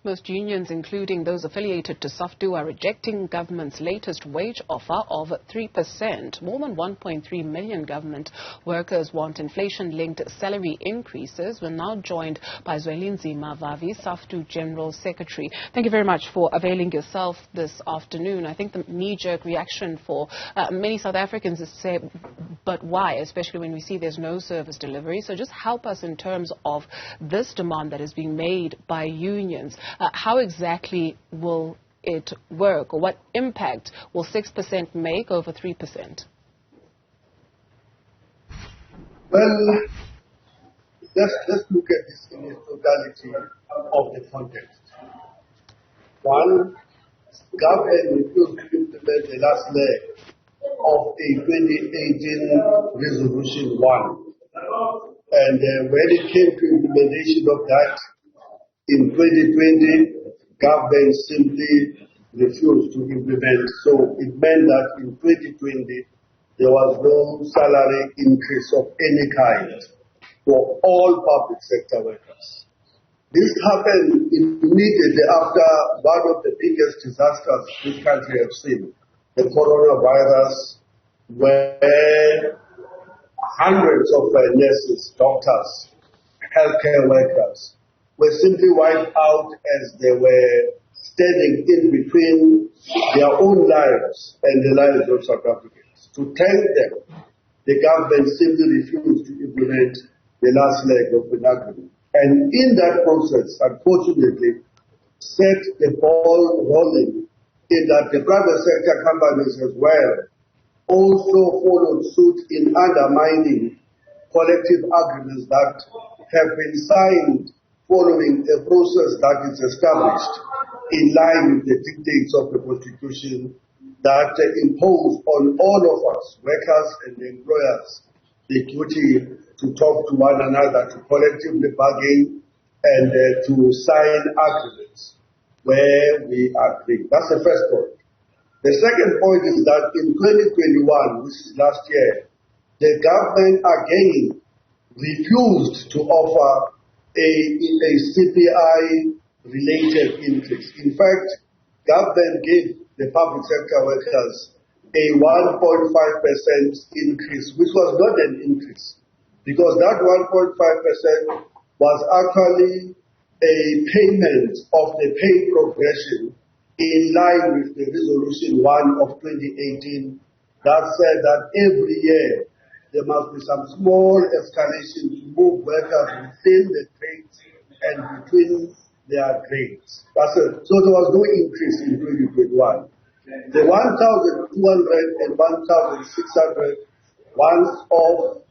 Most unions, including those affiliated to SAFTU, are rejecting government's latest wage offer of 3%. More than 1.3 million government workers want inflation-linked salary increases. We're now joined by Zwelinzima, Vavi, SAFTU General Secretary. Thank you very much for availing yourself this afternoon. I think the knee-jerk reaction for many South Africans is to say, but why, especially when we see there's no service delivery. So just help us in terms of this demand that is being made by unions. How exactly will it work, or what impact will 6% make over 3%? Well, let's look at this in the totality of the context. One, government refused to implement the last leg of a 2018 Resolution 1. And when it came to implementation of that, in 2020, government simply refused to implement. So it meant that in 2020, there was no salary increase of any kind for all public sector workers. This happened immediately after one of the biggest disasters this country has seen, the coronavirus, where hundreds of nurses, doctors, healthcare workers were simply wiped out as they were standing in between their own lives and the lives of South Africans. To thank them, the government simply refused to implement the last leg of the agreement. And in that process, unfortunately, set the ball rolling in that the private sector companies as well also followed suit in undermining collective agreements that have been signed following a process that is established in line with the dictates of the Constitution that impose on all of us, workers and employers, the duty to talk to one another, to collectively bargain, and to sign agreements where we agree. That's the first point. The second point is that in 2021, which is last year, the government again refused to offer a CPI-related increase. In fact, government gave the public sector workers a 1.5% increase, which was not an increase, because that 1.5% was actually a payment of the pay progression in line with the Resolution 1 of 2018 that said that every year there must be some small escalation to move workers within the grades and between their grades. So there was no increase in 2021. The 1,200 and 1,600 once-off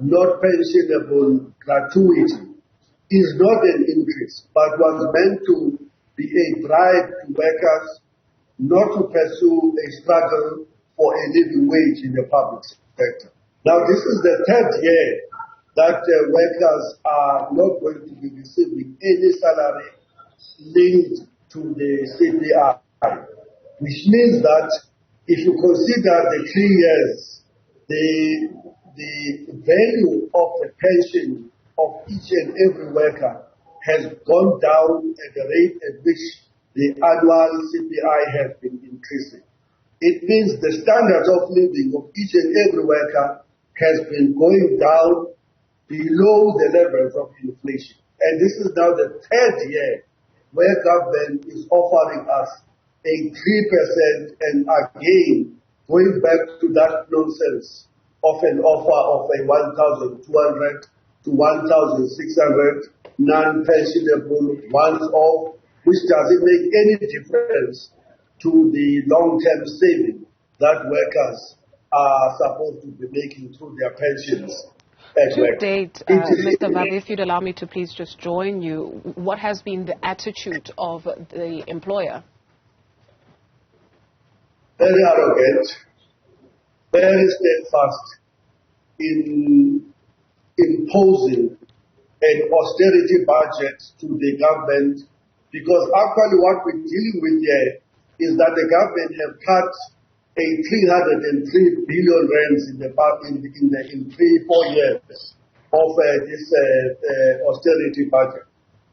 not pensionable gratuity is not an increase, but was meant to be a bribe to workers not to pursue a struggle for a living wage in the public sector. Now, this is the third year that workers are not going to be receiving any salary linked to the CPI, which means that if you consider the 3 years, the value of the pension of each and every worker has gone down at the rate at which the annual CPI has been increasing. It means the standards of living of each and every worker has been going down below the levels of inflation. And this is now the third year where government is offering us a 3% and again going back to that nonsense of an offer of a 1,200 to 1,600 non-pensionable once-off, which doesn't make any difference to the long-term saving that workers are supposed to be making through their pensions. To date, Mr. Vavi, if you'd allow me to please just join you, what has been the attitude of the employer? Very arrogant, very steadfast in imposing an austerity budget to the government, because actually what we're dealing with here is that the government have cut a 303 billion rands in 3-4 years of this austerity budget.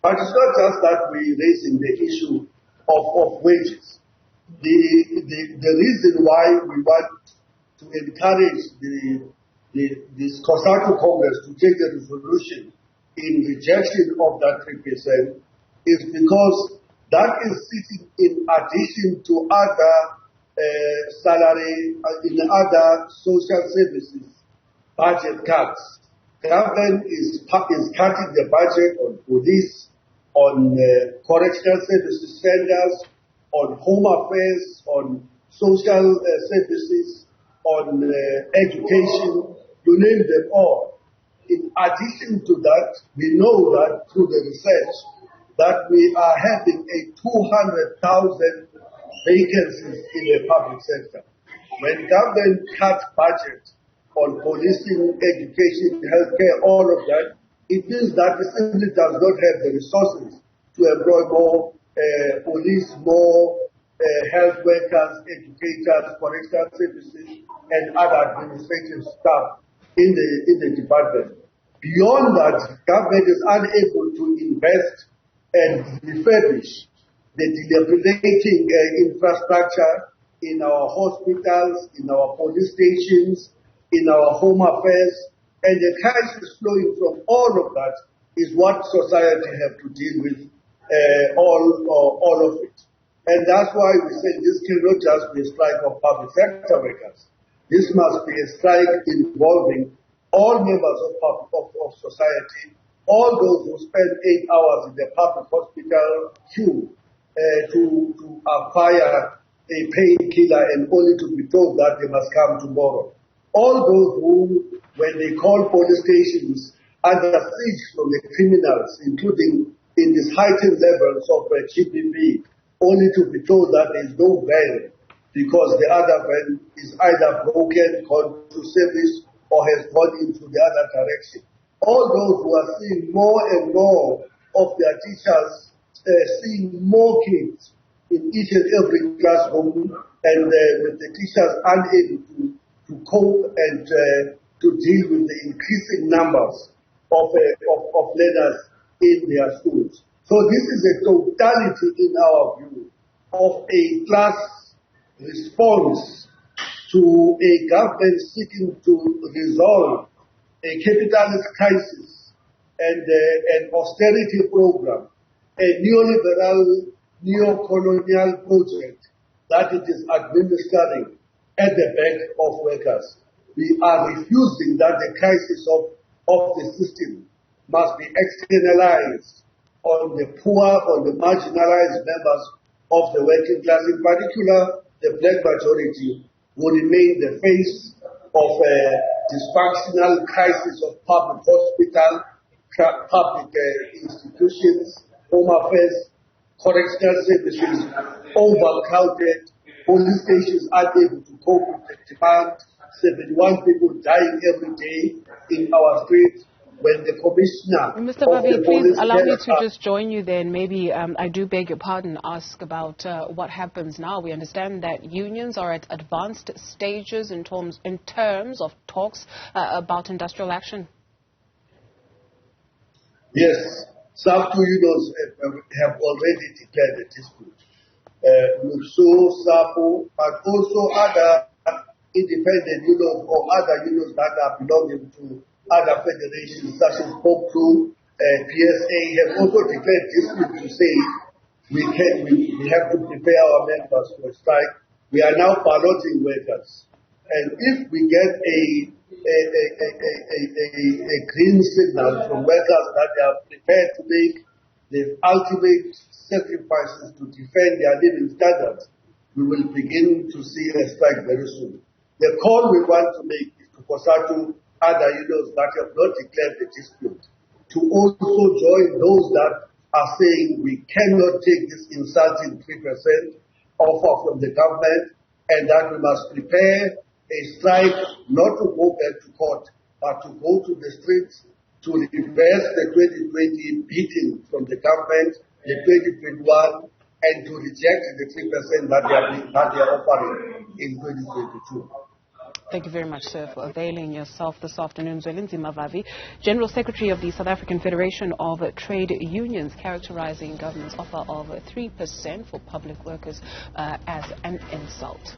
But it's not just that we're raising the issue of wages. The reason why we want to encourage this COSATU Congress to take a resolution in rejection of that 3% is because that is sitting in addition to other salary, in other social services budget cuts. Government is cutting the budget on police, on correctional services centers, on home affairs, on social services, on education, you name them all. In addition to that, we know that through the research that we are having a 200,000 vacancies in the public sector. When government cuts budget on policing, education, healthcare, all of that, it means that it simply does not have the resources to employ more police, more health workers, educators, correctional services, and other administrative staff in the department. Beyond that, government is unable to invest and refurbish the dilapidating infrastructure in our hospitals, in our police stations, in our home affairs, and the crisis flowing from all of that is what society have to deal with, all of it. And that's why we say this cannot just be a strike of public sector workers. This must be a strike involving all members of society, all those who spend 8 hours in the public hospital queue to acquire a painkiller and only to be told that they must come tomorrow. All those who, when they call police stations under siege from the criminals, including in these heightened levels of GBV, only to be told that there is no van because the other van is either broken, gone to service, or has gone into the other direction. All those who are seeing more and more of their teachers seeing more kids in each and every classroom, and with the teachers unable to cope and to deal with the increasing numbers of learners in their schools. So this is a totality, in our view, of a class response to a government seeking to resolve a capitalist crisis and an austerity program, a neoliberal, neo-colonial project that it is administering at the back of workers. We are refusing that the crisis of the system must be externalized on the poor, on the marginalized members of the working class. In particular, the black majority will remain the face of a dysfunctional crisis of public hospital, public institutions, home affairs, correctional services, overcrowded, police stations unable to cope with the demand, 71 people dying every day in our streets. When the commissioner Mr. Vavi, please allow me to just join you there, and maybe I do beg your pardon, ask about what happens now. We understand that unions are at advanced stages in terms of talks about industrial action. Yes, SAFTU unions have already declared a dispute. Newzroom, SAFTU, but also other independent unions or other unions that are belonging to other federations such as SAFTU, PSA have also declared dispute to say we have to prepare our members for a strike. We are now balloting workers, and if we get a green signal from workers that they are prepared to make the ultimate sacrifices to defend their living standards, we will begin to see a strike very soon. The call we want to make is to COSATU, other unions that have not declared the dispute, to also join those that are saying we cannot take this insulting 3% offer from the government, and that we must prepare a strike not to go back to court, but to go to the streets to reverse the 2020 beating from the government, the 2021, and to reject the 3% that they are offering in 2022. Thank you very much, sir, for availing yourself this afternoon. Zwelinzima Vavi, General Secretary of the South African Federation of Trade Unions, characterizing government's offer of 3% for public workers as an insult.